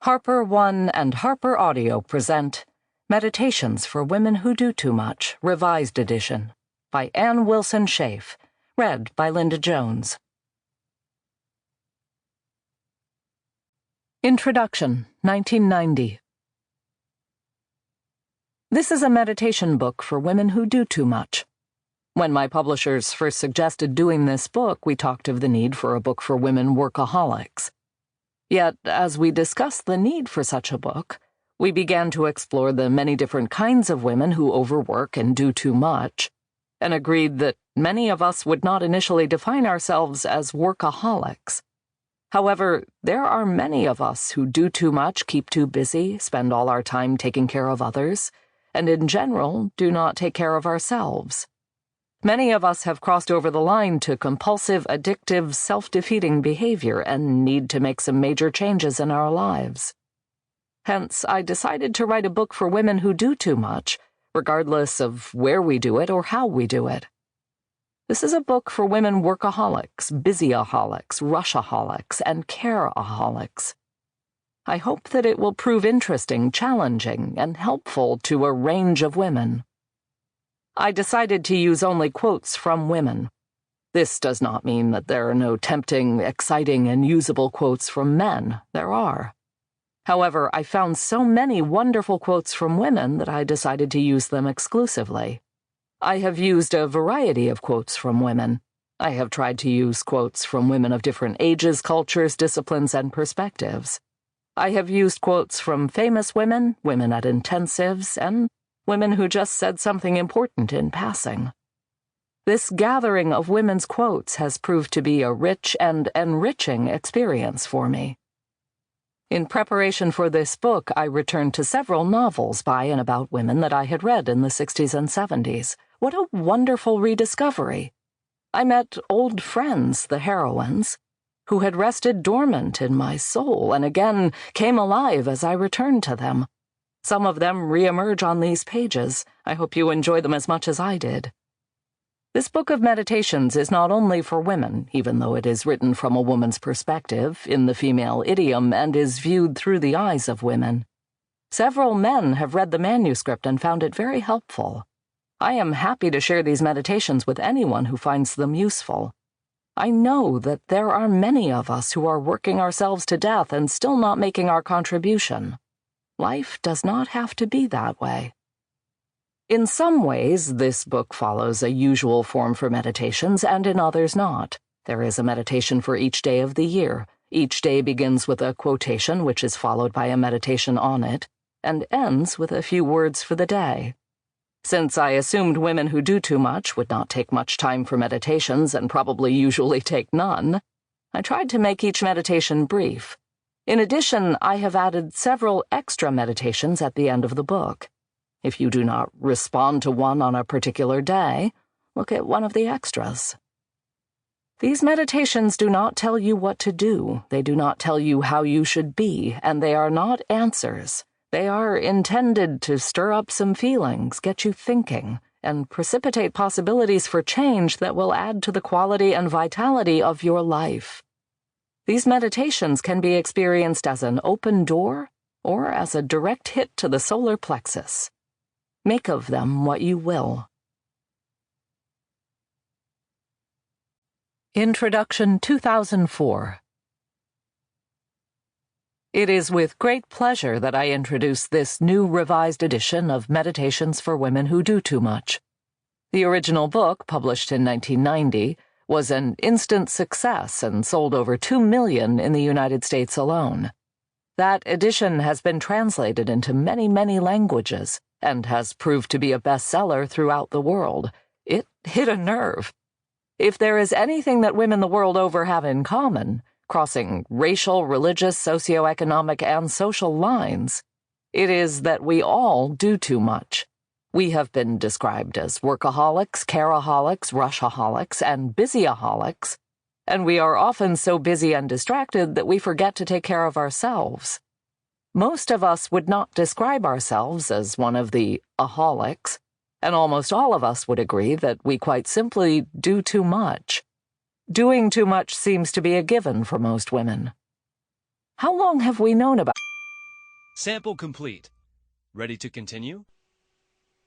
HarperOne and Harper Audio present Meditations for Women Who Do Too Much, Revised Edition, by Ann Wilson Schaef, read by Linda Jones. Introduction, 1990. This is a meditation book for women who do too much. When my publishers first suggested doing this book, we talked of the need for a book for women workaholics. Yet, as we discussed the need for such a book, we began to explore the many different kinds of women who overwork and do too much, and agreed that many of us would not initially define ourselves as workaholics. However, there are many of us who do too much, keep too busy, spend all our time taking care of others, and in general do not take care of ourselves. Many of us have crossed over the line to compulsive, addictive, self-defeating behavior and need to make some major changes in our lives. Hence, I decided to write a book for women who do too much, regardless of where we do it or how we do it. This is a book for women workaholics, busyaholics, rushaholics, and careaholics. I hope that it will prove interesting, challenging, and helpful to a range of women. I decided to use only quotes from women. This does not mean that there are no tempting, exciting, and usable quotes from men. There are. However, I found so many wonderful quotes from women that I decided to use them exclusively. I have used a variety of quotes from women. I have tried to use quotes from women of different ages, cultures, disciplines, and perspectives. I have used quotes from famous women, women at intensives, and women who just said something important in passing. This gathering of women's quotes has proved to be a rich and enriching experience for me. In preparation for this book, I returned to several novels by and about women that I had read in the 60s and 70s. What a wonderful rediscovery! I met old friends, the heroines, who had rested dormant in my soul and again came alive as I returned to them. Some of them re-emerge on these pages. I hope you enjoy them as much as I did. This book of meditations is not only for women, even though it is written from a woman's perspective, in the female idiom, and is viewed through the eyes of women. Several men have read the manuscript and found it very helpful. I am happy to share these meditations with anyone who finds them useful. I know that there are many of us who are working ourselves to death and still not making our contribution. Life does not have to be that way. In some ways, this book follows a usual form for meditations, and in others not. There is a meditation for each day of the year. Each day begins with a quotation, which is followed by a meditation on it, and ends with a few words for the day. Since I assumed women who do too much would not take much time for meditations and probably usually take none, I tried to make each meditation brief. In addition, I have added several extra meditations at the end of the book. If you do not respond to one on a particular day, look at one of the extras. These meditations do not tell you what to do, they do not tell you how you should be, and they are not answers. They are intended to stir up some feelings, get you thinking, and precipitate possibilities for change that will add to the quality and vitality of your life. These meditations can be experienced as an open door or as a direct hit to the solar plexus. Make of them what you will. Introduction 2004. It is with great pleasure that I introduce this new revised edition of Meditations for Women Who Do Too Much. The original book, published in 1990, was an instant success and sold over 2 million in the United States alone. That edition has been translated into many, many languages and has proved to be a bestseller throughout the world. It hit a nerve. If there is anything that women the world over have in common, crossing racial, religious, socioeconomic, and social lines, it is that we all do too much. We have been described as workaholics, careaholics, rushaholics, and busyaholics, and we are often so busy and distracted that we forget to take care of ourselves. Most of us would not describe ourselves as one of the aholics, and almost all of us would agree that we quite simply do too much. Doing too much seems to be a given for most women. How long have we known about Sample complete. Ready to continue?